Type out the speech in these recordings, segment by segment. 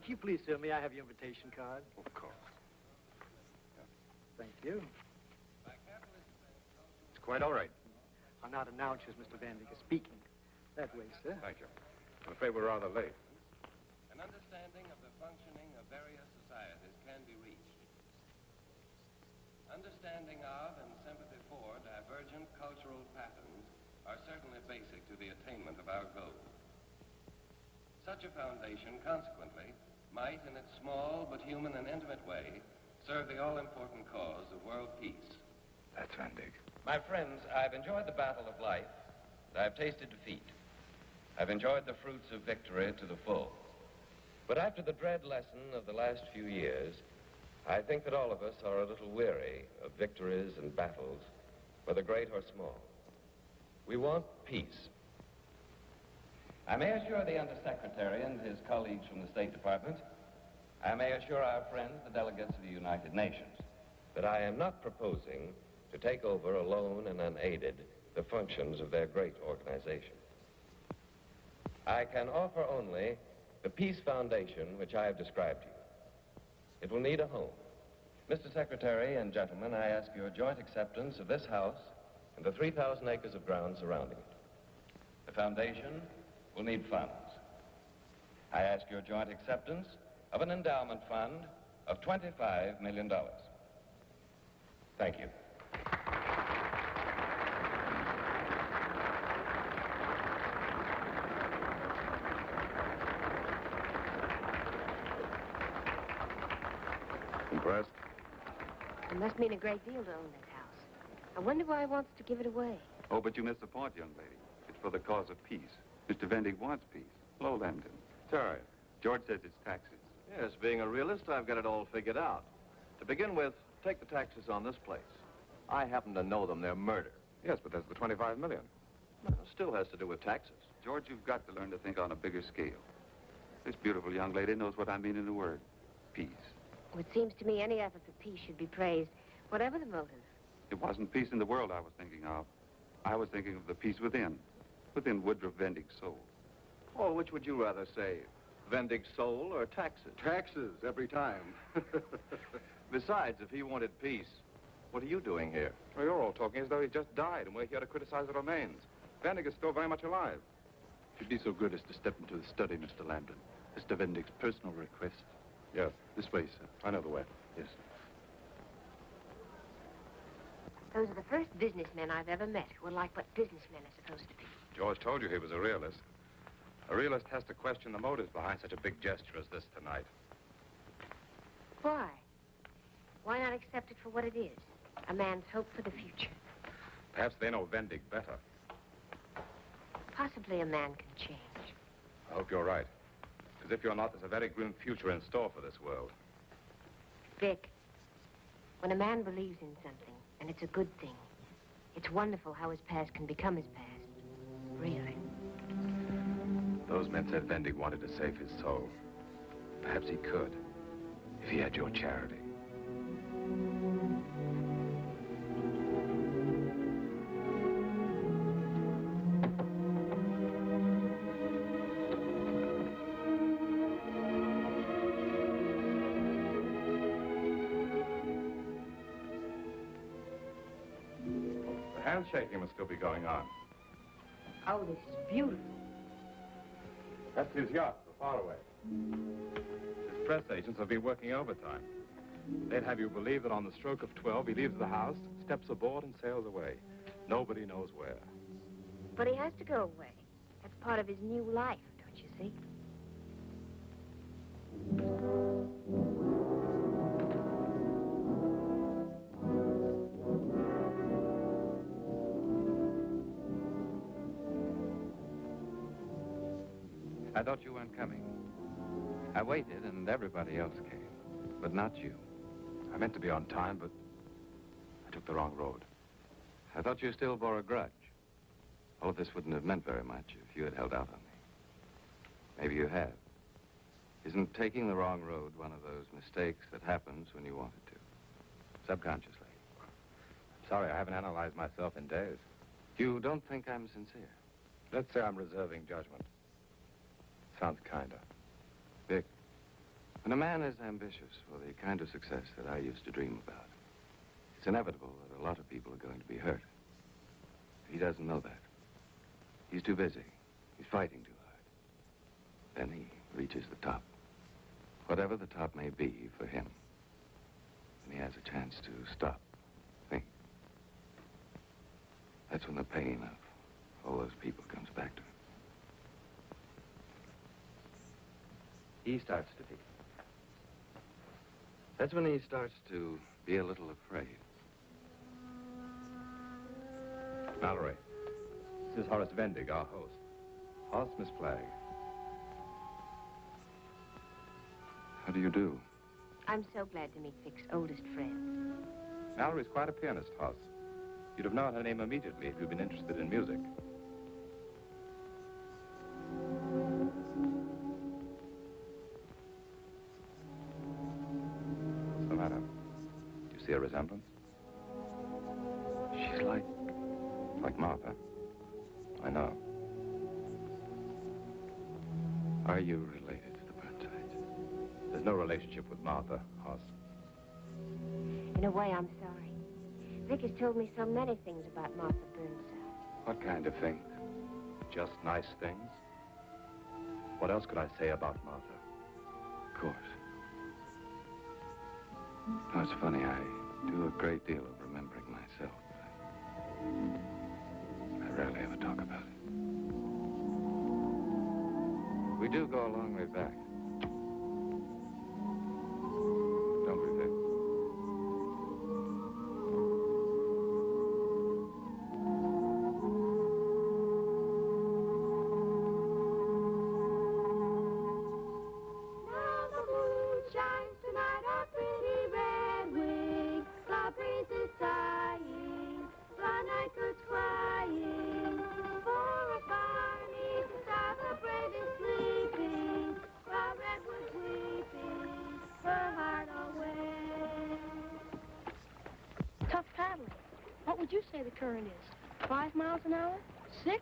If you please, sir, may I have your invitation card? Of course. Thank you. It's quite all right. I'll not announce you as Mr. Van Vickers speaking. That way, sir. Thank you. I'm afraid we're rather late. An understanding of the functioning of various societies can be reached. Understanding of and sympathy for divergent cultural patterns are certainly basic to the attainment of our goals. Such a foundation, consequently, might, in its small but human and intimate way, serve the all-important cause of world peace. That's Van Dyck. My friends, I've enjoyed the battle of life, and I've tasted defeat. I've enjoyed the fruits of victory to the full. But after the dread lesson of the last few years, I think that all of us are a little weary of victories and battles, whether great or small. We want peace. I may assure the Undersecretary and his colleagues from the State Department, I may assure our friends, the delegates of the United Nations, that I am not proposing to take over alone and unaided the functions of their great organization. I can offer only the peace foundation which I have described to you. It will need a home. Mr. Secretary and gentlemen, I ask your joint acceptance of this house and the 3,000 acres of ground surrounding it. The foundation will need funds. I ask your joint acceptance of an endowment fund of $25 million. Thank you. Impressed? It must mean a great deal to own this house. I wonder why he wants to give it away. Oh, but you missed the point, young lady. It's for the cause of peace. Mr. Van Dyck wants peace. Hello, Lambton. Sorry. George says it's taxes. Yes, being a realist, I've got it all figured out. To begin with, take the taxes on this place. I happen to know them. They're murder. Yes, but there's the $25 million. It still has to do with taxes. George, you've got to learn to think on a bigger scale. This beautiful young lady knows what I mean in the word. Peace. Well, it seems to me any effort for peace should be praised, whatever the motive. It wasn't peace in the world I was thinking of. I was thinking of the peace within Woodruff Van Dyck's soul. Oh, which would you rather say? Van Dyck's soul or taxes? Taxes, every time. Besides, if he wanted peace, what are you doing here? Well, you're all talking as though he just died, and we're here to criticize the remains. Van Dyck is still very much alive. If you'd be so good as to step into the study, Mr. Lambton. Mr. Van Dyck's personal request. Yes. This way, sir. I know the way. Yes. Those are the first businessmen I've ever met who are like what businessmen are supposed to be. George told you he was a realist. A realist has to question the motives behind such a big gesture as this tonight. Why? Why not accept it for what it is? A man's hope for the future. Perhaps they know Van Dyck better. Possibly a man can change. I hope you're right. Because if you're not, there's a very grim future in store for this world. Vic, when a man believes in something, and it's a good thing, it's wonderful how his past can become his past. Really. Those men said Van Dyck wanted to save his soul. Perhaps he could, if he had your charity. The handshaking must still be going on. Oh, this is beautiful. That's his yacht, so far away. His press agents have been working overtime. They'd have you believe that on the stroke of 12, he leaves the house, steps aboard, and sails away. Nobody knows where. But he has to go away. That's part of his new life, don't you see? I thought you weren't coming. I waited, and everybody else came. But not you. I meant to be on time, but I took the wrong road. I thought you still bore a grudge. All of this wouldn't have meant very much if you had held out on me. Maybe you have. Isn't taking the wrong road one of those mistakes that happens when you want it to? Subconsciously. I'm sorry, I haven't analyzed myself in days. You don't think I'm sincere? Let's say I'm reserving judgment. Sounds kinder. Vic, When a man is ambitious for the kind of success that I used to dream about, it's inevitable that a lot of people are going to be hurt. He doesn't know that. He's too busy. He's fighting too hard. Then he reaches the top. Whatever the top may be for him. And he has a chance to stop, think. That's when the pain of all those people comes back to him. He starts to be. That's when he starts to be a little afraid. Mallory, this is Horace Vendig, our host. Horace, Miss Flagg. How do you do? I'm so glad to meet Vic's oldest friend. Mallory's quite a pianist, Horace. You'd have known her name immediately if you'd been interested in music. What's the matter? Do you see a resemblance? She's like Martha. I know. Are you related to the Burnsides? There's no relationship with Martha, Hoss. In a way, I'm sorry. Vic has told me so many things about Martha Burnside. What kind of things? Just nice things. What else could I say about Martha? Of course. No, it's funny. I do a great deal of remembering myself. I rarely ever talk about it. We do go a long way back. Don't we, Vic? Now the moon shines tonight on pretty red wings. The breeze is sighing, the night bird's crying. For a far neath the star, the brave is sleeping. The redwood's weeping, her heart away. Tough paddling. What would you say the current is? 5 miles an hour? 6?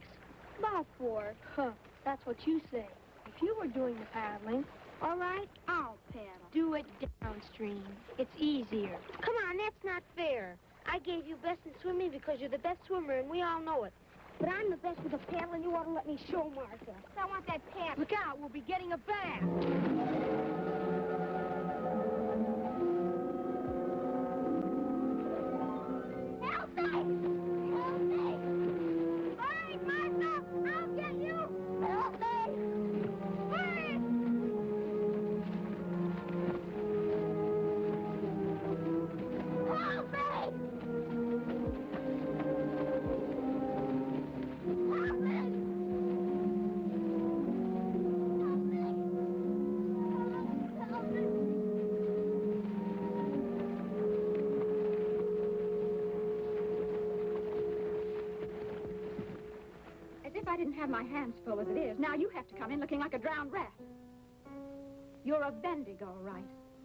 About 4. Huh, that's what you say. If you were doing the paddling, all right, I'll paddle. Do it downstream. It's easier. Come on, that's not fair. I gave you best in swimming because you're the best swimmer, and we all know it. But I'm the best with the paddle, and you ought to let me show Martha. I want that paddle. Look out, we'll be getting a bath. Help me! Help me! Hurry, Martha! I'll get you! Help me! Hurry! Help me! Help me! Help me! As if I didn't have my hands full as it is. Now you have to come in looking like a drowned rat. You're a Vendig, all right.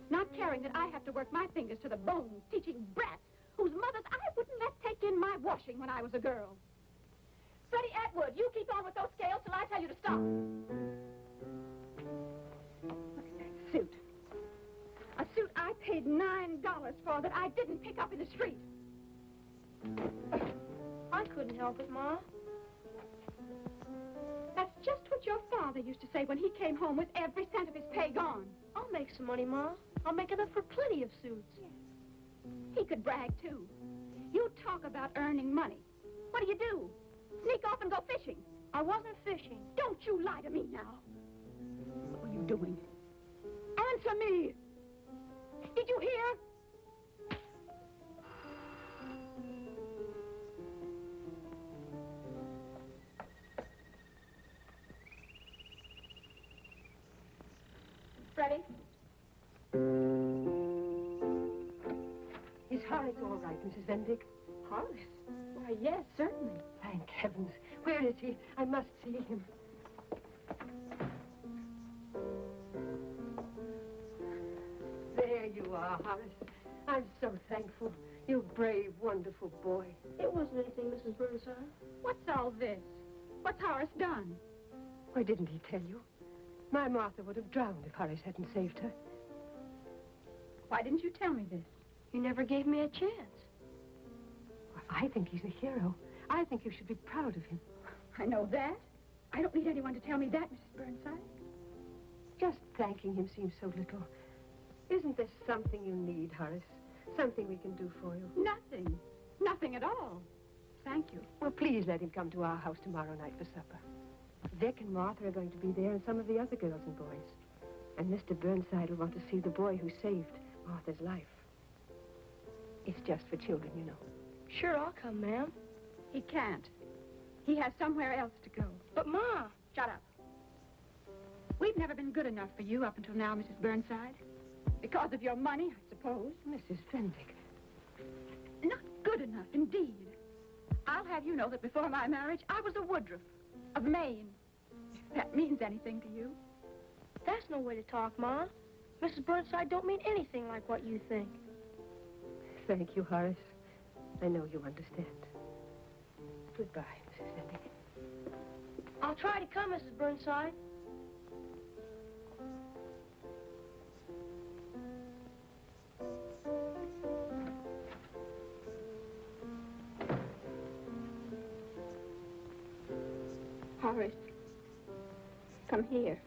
Not caring that I have to work my fingers to the bones, teaching brats whose mothers I wouldn't let take in my washing when I was a girl. Freddie Atwood, you keep on with those scales till I tell you to stop. Look at that suit. A suit I paid $9 for that I didn't pick up in the street. I couldn't help it, Ma. That's just what your father used to say when he came home with every cent of his pay gone. I'll make some money, Ma. I'll make enough for plenty of suits. He could brag, too. You talk about earning money. What do? Sneak off and go fishing. I wasn't fishing. Don't you lie to me now. What were you doing? Answer me. Did you hear? Freddie? Is Horace all right, Mrs. Vendig? Horace? Why, yes, certainly. Thank heavens. Where is he? I must see him. There you are, Horace. I'm so thankful. You brave, wonderful boy. It wasn't anything, Mrs. Burnside. What's all this? What's Horace done? Why didn't he tell you? My Martha would have drowned if Horace hadn't saved her. Why didn't you tell me this? You never gave me a chance. Well, I think he's a hero. I think you should be proud of him. I know that. I don't need anyone to tell me that, Mrs. Burnside. Just thanking him seems so little. Isn't there something you need, Horace? Something we can do for you? Nothing. Nothing at all. Thank you. Well, please let him come to our house tomorrow night for supper. Vic and Martha are going to be there, and some of the other girls and boys. And Mr. Burnside will want to see the boy who saved Martha's life. It's just for children, you know. Sure, I'll come, ma'am. He can't. He has somewhere else to go. But, Ma... Shut up. We've never been good enough for you up until now, Mrs. Burnside. Because of your money, I suppose. Mrs. Fendick. Not good enough, indeed. I'll have you know that before my marriage, I was a Woodruff of Maine. If that means anything to you. That's no way to talk, Ma. Mrs. Burnside don't mean anything like what you think. Thank you, Horace. I know you understand. Goodbye, Mrs. Fendick. I'll try to come, Mrs. Burnside. Horace, come here.